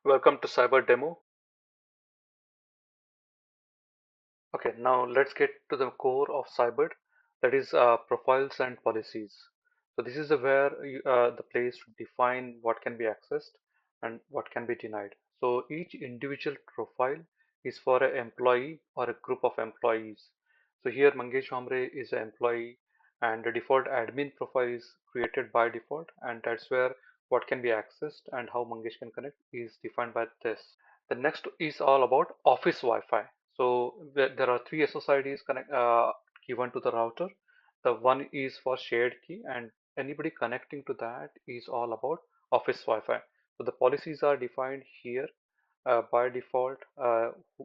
Welcome to Cyber Demo. Okay, now let's get to the core of Cybird, that is profiles and policies. So this is the place to define what can be accessed and what can be denied. So each individual profile is for an employee or a group of employees. So here Mangesh Hamre is an employee and the default admin profile is created by default, and that's where what can be accessed and how Mangesh can connect is defined by this. The next is all about office Wi-Fi. So there are three SSIDs given to the router. The one is for shared key, and anybody connecting to that is all about office Wi-Fi. So the policies are defined here by default.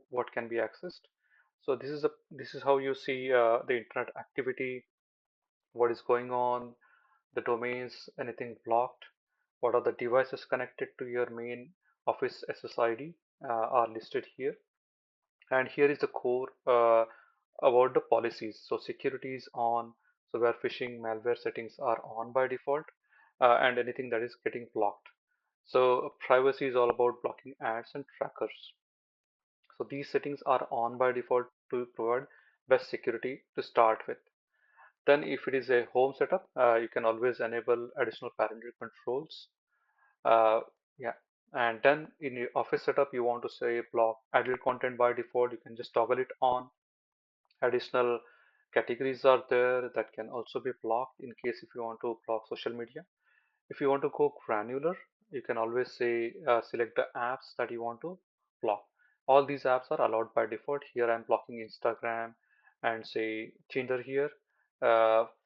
What can be accessed. So this is how you see the internet activity, what is going on, the domains, anything blocked, what are the devices connected to your main office SSID are listed here. And here is the core about the policies. So security is on, so where phishing malware settings are on by default, and anything that is getting blocked. So privacy is all about blocking ads and trackers. So these settings are on by default to provide best security to start with. Then if it is a home setup, you can always enable additional parental controls. Uh, yeah. And then in your office setup, you want to say block adult content by default. You can just toggle it on. Additional categories are there that can also be blocked in case if you want to block social media. If you want to go granular, you can always say select the apps that you want to block. All these apps are allowed by default. Here I'm blocking Instagram and say Tinder here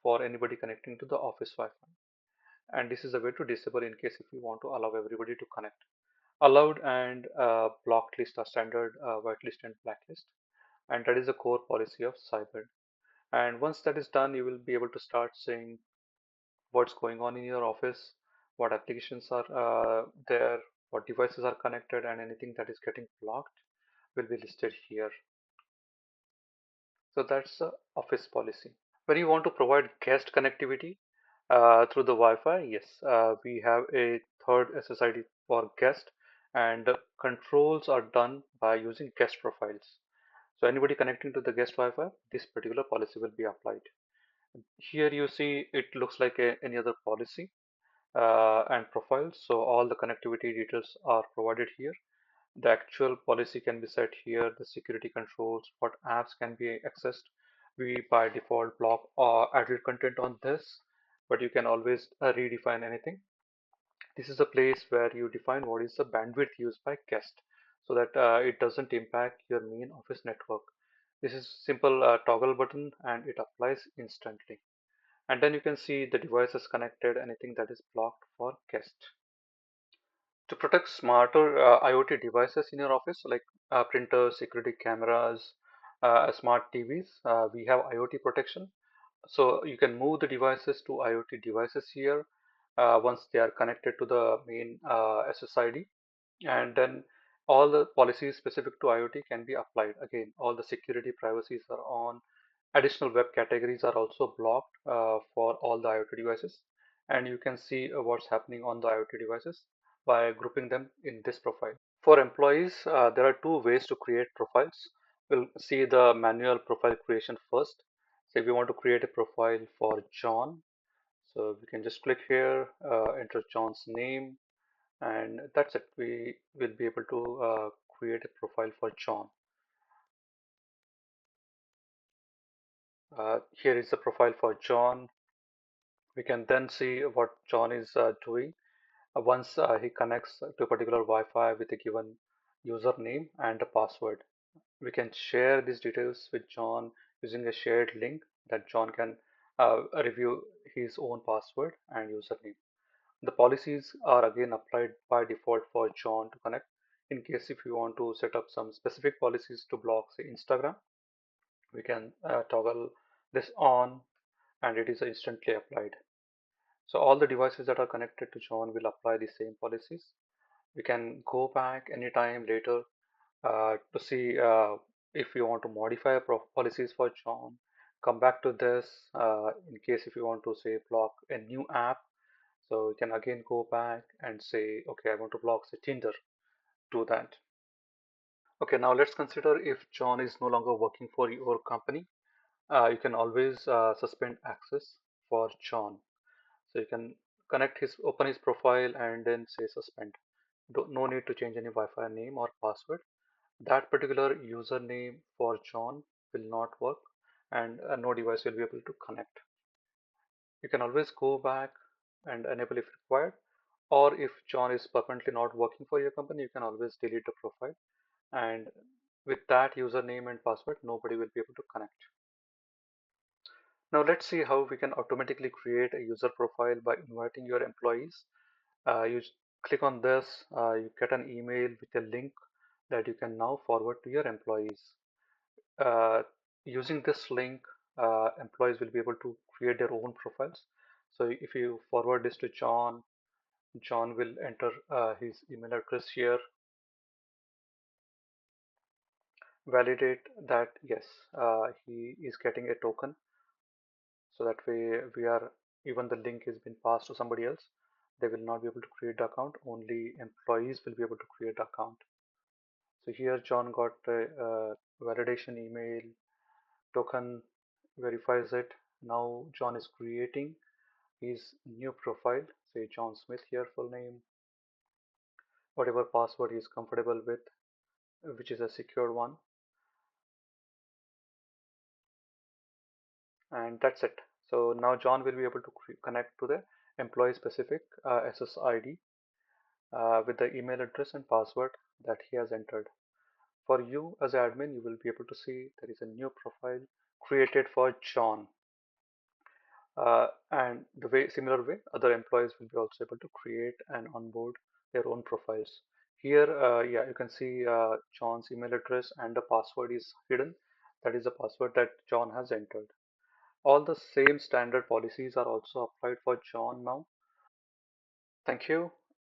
for anybody connecting to the office Wi-Fi. And this is a way to disable in case if you want to allow everybody to connect. Allowed and blocked list are standard whitelist and blacklist, and that is the core policy of Cyberd. And once that is done, you will be able to start seeing what's going on in your office, what applications are there, what devices are connected, and anything that is getting blocked will be listed here. So that's the office policy. When you want to provide guest connectivity through the Wi-Fi, yes, we have a third SSID for guest, and the controls are done by using guest profiles. So anybody connecting to the guest Wi-Fi, this particular policy will be applied. Here you see it looks like any other policy and profiles. So all the connectivity details are provided here. The actual policy can be set here, the security controls, what apps can be accessed. We by default block adult content on this, but you can always redefine anything. This is a place where you define what is the bandwidth used by guest so that it doesn't impact your main office network. This is simple toggle button and it applies instantly. And then you can see the devices connected, anything that is blocked for guest. To protect smarter IoT devices in your office, like printers, security cameras, smart TVs, we have IoT protection. So you can move the devices to IoT devices here once they are connected to the main SSID, and then all the policies specific to IoT can be applied. Again, all the security privacies are on. Additional web categories are also blocked for all the IoT devices, and you can see what's happening on the IoT devices by grouping them in this profile. For employees, there are two ways to create profiles. We'll see the manual profile creation first. So if you want to create a profile for John, so we can just click here, enter John's name, and that's it. We will be able to create a profile for John. Here is the profile for John. We can then see what John is doing once he connects to a particular Wi-Fi with a given username and a password. We can share these details with John using a shared link that John can review his own password and username. The policies are again applied by default for John to connect. In case if you want to set up some specific policies to block, say Instagram, we can toggle this on and it is instantly applied. So all the devices that are connected to John will apply the same policies. We can go back anytime later to see if you want to modify policies for John. Come back to this in case if you want to say block a new app. So you can again go back and say, okay, I want to block say Tinder. do that. Okay, now let's consider if John is no longer working for your company. You can always suspend access for John. So you can open his profile and then say suspend. No need to change any Wi-Fi name or password. That particular username for John will not work, and no device will be able to connect. You can always go back and enable if required, or if John is permanently not working for your company, you can always delete the profile, and with that username and password, nobody will be able to connect. Now let's see how we can automatically create a user profile by inviting your employees. You click on this, you get an email with a link that you can now forward to your employees. Uh, Using this link, employees will be able to create their own profiles. So if you forward this to John, John will enter his email address here, validate that yes, he is getting a token. So that way even the link is been passed to somebody else, they will not be able to create the account. Only employees will be able to create the account. So here John got a validation email, token verifies it. Now John is creating his new profile, say John Smith here, full name, whatever password he is comfortable with, which is a secure one, and that's it. So now John will be able to connect to the employee specific SSID with the email address and password that he has entered. For you as admin, you will be able to see there is a new profile created for John. And the similar way, other employees will be also able to create and onboard their own profiles. Here, yeah, you can see John's email address and the password is hidden. That is the password that John has entered. All the same standard policies are also applied for John now. Thank you.